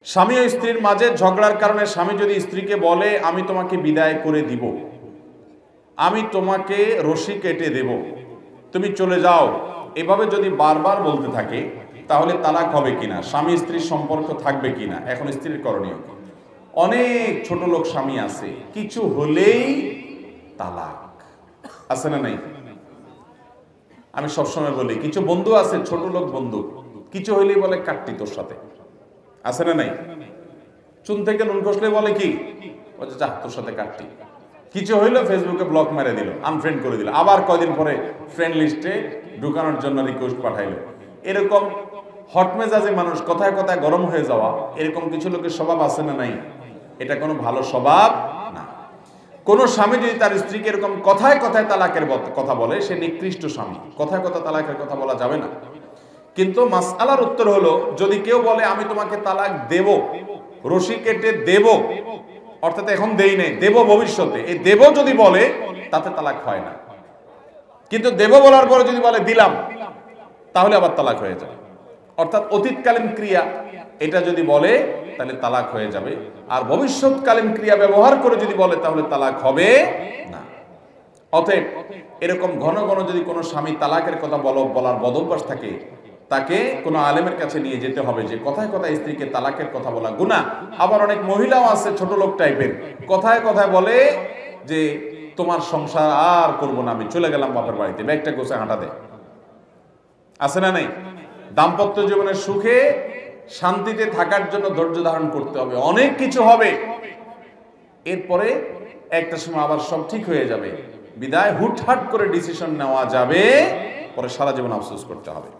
স্বামী ও স্ত্রীর মাঝে ঝগড়ার কারণে স্বামী যদি স্ত্রীকে বলে আমি তোমাকে বিদায় করে দিব, আমি তোমাকে রশি কেটে দেব, তুমি চলে যাও, এভাবে যদি বারবার বলতে থাকে তাহলে তালাক হবে কিনা, স্বামী স্ত্রীর সম্পর্ক থাকবে কিনা, এখন স্ত্রীর করণীয়। অনেক ছোট লোক স্বামী আছে, কিছু হলেই তালাক, আছে না নাই? আমি সবসময় বলি, কিছু বন্ধু আছে ছোট লোক বন্ধু, কিছু হইলেই বলে কাটতি তোর সাথে, আছে না নাই? চুন থেকে নুন খসলে বলে কি, বলছে যা তোর সাথে কাটতি। কিছু হইলো ফেসবুকে ব্লক মেরে দিল, আনফ্রেন্ড করে দিল, আবার কয়দিন পরে ফ্রেন্ড লিস্টে ঢুকানোর জন্য রিকোয়েস্ট পাঠাইলো। এরকম হটমেজাজে মানুষ, কথায় কথায় গরম হয়ে যাওয়া, এরকম কিছু লোকের স্বভাব আছে না নাই? এটা কোনো ভালো স্বভাব না। কোন স্বামী যদি তার স্ত্রীকে এরকম কথায় কথায় তালাকের কথা বলে, সে নিকৃষ্ট স্বামী। কথায় কথায় তালাকের কথা বলা যাবে না। কিন্তু মাসআলার উত্তর হলো, যদি কেউ বলে আমি তোমাকে তালাক দেব, রশি কেটে দেব, অর্থাৎ এখন দেই নাই, দেব ভবিষ্যতে, এই দেব যদি বলে তাতে তালাক হয় না। কিন্তু দেব বলার পরে যদি বলে দিলাম, তাহলে আবার তালাক হয়ে যাবে। অর্থাৎ অতীতকালীন ক্রিয়া এটা যদি বলে তাহলে তালাক হয়ে যাবে, আর ভবিষ্যৎকালীন ক্রিয়া ব্যবহার করে যদি বলে তাহলে তালাক হবে না। অতএব এরকম ঘন ঘন যদি কোনো স্বামী তালাকের কথা বলার বদভ্যাস থাকে, তাকে কোনো আলেমের কাছে নিয়ে যেতে হবে যে কথায় কথায় স্ত্রীকে তালাকের কথা বলা গুনাহ। আবার অনেক মহিলাও আছে ছোট লোক টাইপের, কথায় কথায় বলে যে তোমার সংসার আর করবো না, আমি চলে গেলাম বাপের বাড়িতে, ব্যাগটা গোছায় হাঁটা দেয়, আছে না নাই? দাম্পত্য জীবনের সুখে শান্তিতে থাকার জন্য ধৈর্য ধারণ করতে হবে, অনেক কিছু হবে, এরপরে একটা সময় আবার সব ঠিক হয়ে যাবে। বিদায় হুটহাট করে ডিসিশন নেওয়া যাবে, পরে সারা জীবন আফসোস করতে হবে।